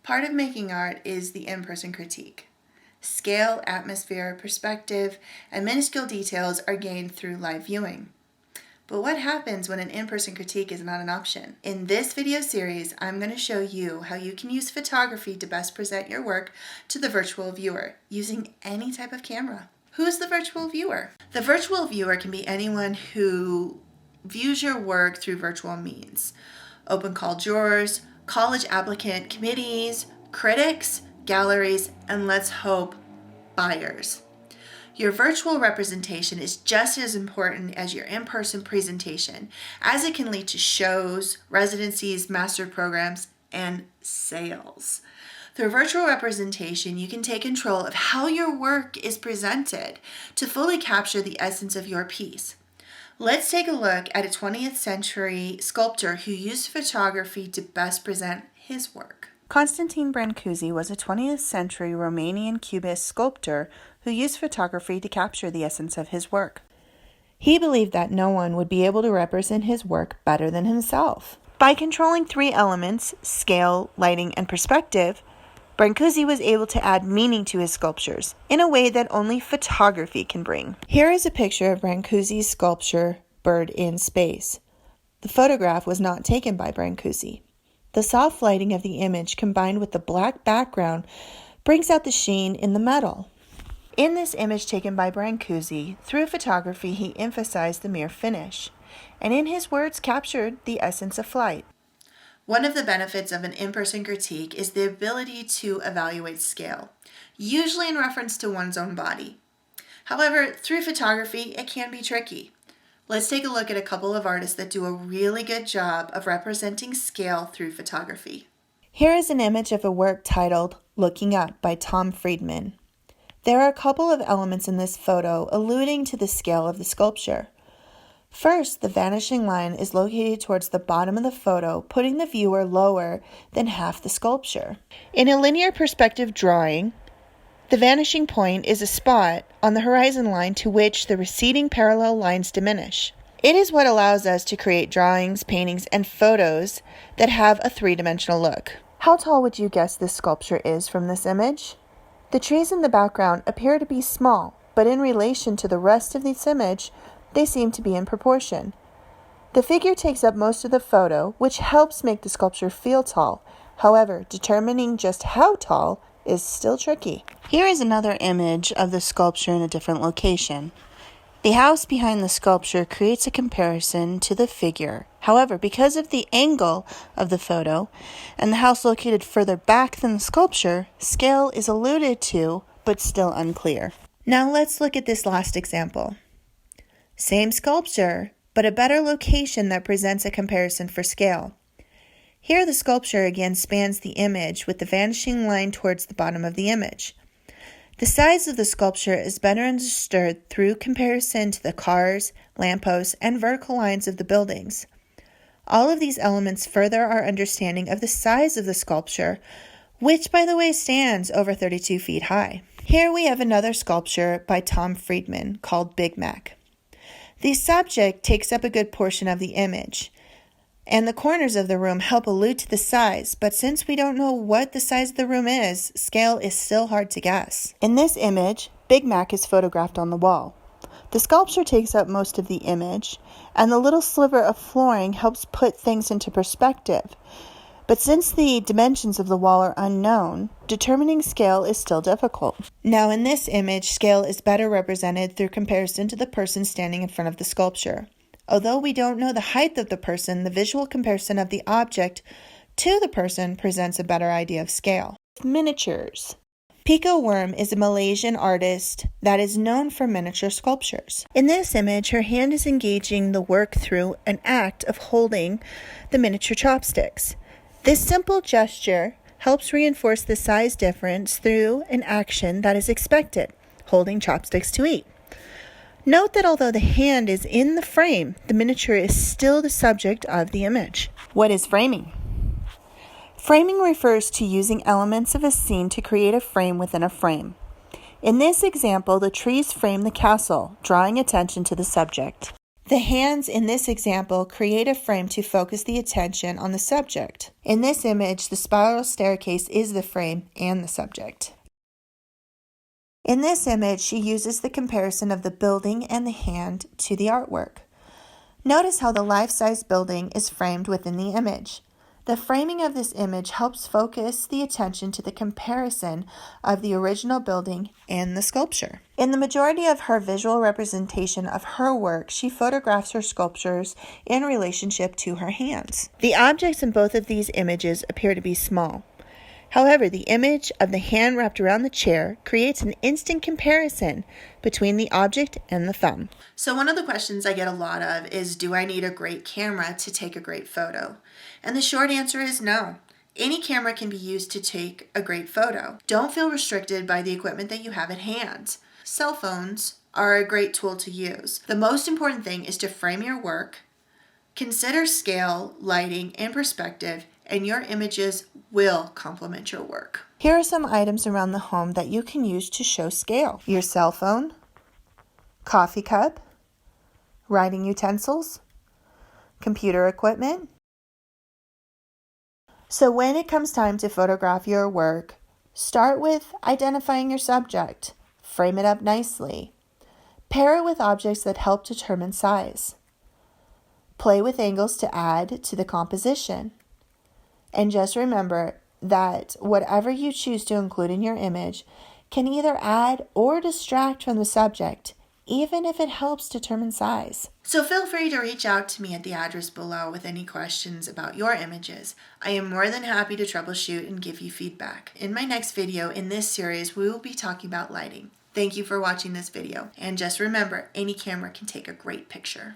Part of making art is the in-person critique. Scale, atmosphere, perspective, and minuscule details are gained through live viewing. But what happens when an in-person critique is not an option? In this video series, I'm going to show you how you can use photography to best present your work to the virtual viewer using any type of camera. Who's the virtual viewer? The virtual viewer can be anyone who views your work through virtual means. Open call jurors, college applicant committees, critics, galleries, and let's hope, buyers. Your virtual representation is just as important as your in-person presentation, as it can lead to shows, residencies, master programs, and sales. Through virtual representation, you can take control of how your work is presented to fully capture the essence of your piece. Let's take a look at a 20th century sculptor who used photography to best present his work. Constantine Brancusi was a 20th century Romanian Cubist sculptor who used photography to capture the essence of his work. He believed that no one would be able to represent his work better than himself. By controlling three elements, scale, lighting, and perspective, Brancusi was able to add meaning to his sculptures in a way that only photography can bring. Here is a picture of Brancusi's sculpture, Bird in Space. The photograph was not taken by Brancusi. The soft lighting of the image combined with the black background brings out the sheen in the metal. In this image taken by Brancusi, through photography he emphasized the mere finish, and in his words captured the essence of flight. One of the benefits of an in-person critique is the ability to evaluate scale, usually in reference to one's own body. However, through photography, it can be tricky. Let's take a look at a couple of artists that do a really good job of representing scale through photography. Here is an image of a work titled Looking Up by Tom Friedman. There are a couple of elements in this photo alluding to the scale of the sculpture. First, the vanishing line is located towards the bottom of the photo, putting the viewer lower than half the sculpture. In a linear perspective drawing, the vanishing point is a spot on the horizon line to which the receding parallel lines diminish. It is what allows us to create drawings, paintings, and photos that have a three-dimensional look. How tall would you guess this sculpture is from this image? The trees in the background appear to be small, but in relation to the rest of this image, they seem to be in proportion. The figure takes up most of the photo, which helps make the sculpture feel tall. However, determining just how tall is still tricky. Here is another image of the sculpture in a different location. The house behind the sculpture creates a comparison to the figure. However, because of the angle of the photo and the house located further back than the sculpture, scale is alluded to, but still unclear. Now let's look at this last example. Same sculpture, but a better location that presents a comparison for scale. Here the sculpture again spans the image with the vanishing line towards the bottom of the image. The size of the sculpture is better understood through comparison to the cars, lampposts, and vertical lines of the buildings. All of these elements further our understanding of the size of the sculpture, which by the way stands over 32 feet high. Here we have another sculpture by Tom Friedman called Big Mac. The subject takes up a good portion of the image, and the corners of the room help allude to the size, but since we don't know what the size of the room is, scale is still hard to guess. In this image, Big Mac is photographed on the wall. The sculpture takes up most of the image, and the little sliver of flooring helps put things into perspective. But since the dimensions of the wall are unknown, determining scale is still difficult. Now in this image, scale is better represented through comparison to the person standing in front of the sculpture. Although we don't know the height of the person, the visual comparison of the object to the person presents a better idea of scale. Miniatures. Pico Worm is a Malaysian artist that is known for miniature sculptures. In this image, her hand is engaging the work through an act of holding the miniature chopsticks. This simple gesture helps reinforce the size difference through an action that is expected, holding chopsticks to eat. Note that although the hand is in the frame, the miniature is still the subject of the image. What is framing? Framing refers to using elements of a scene to create a frame within a frame. In this example, the trees frame the castle, drawing attention to the subject. The hands in this example create a frame to focus the attention on the subject. In this image, the spiral staircase is the frame and the subject. In this image, she uses the comparison of the building and the hand to the artwork. Notice how the life-size building is framed within the image. The framing of this image helps focus the attention to the comparison of the original building and the sculpture. In the majority of her visual representation of her work, she photographs her sculptures in relationship to her hands. The objects in both of these images appear to be small. However, the image of the hand wrapped around the chair creates an instant comparison between the object and the thumb. So one of the questions I get a lot of is, do I need a great camera to take a great photo? And the short answer is no. Any camera can be used to take a great photo. Don't feel restricted by the equipment that you have at hand. Cell phones are a great tool to use. The most important thing is to frame your work, consider scale, lighting, and perspective, and your images will complement your work. Here are some items around the home that you can use to show scale. Your cell phone, coffee cup, writing utensils, computer equipment. So when it comes time to photograph your work, start with identifying your subject. Frame it up nicely. Pair it with objects that help determine size. Play with angles to add to the composition. And just remember that whatever you choose to include in your image can either add or distract from the subject, even if it helps determine size. So feel free to reach out to me at the address below with any questions about your images. I am more than happy to troubleshoot and give you feedback. In my next video in this series, we will be talking about lighting. Thank you for watching this video. And just remember, any camera can take a great picture.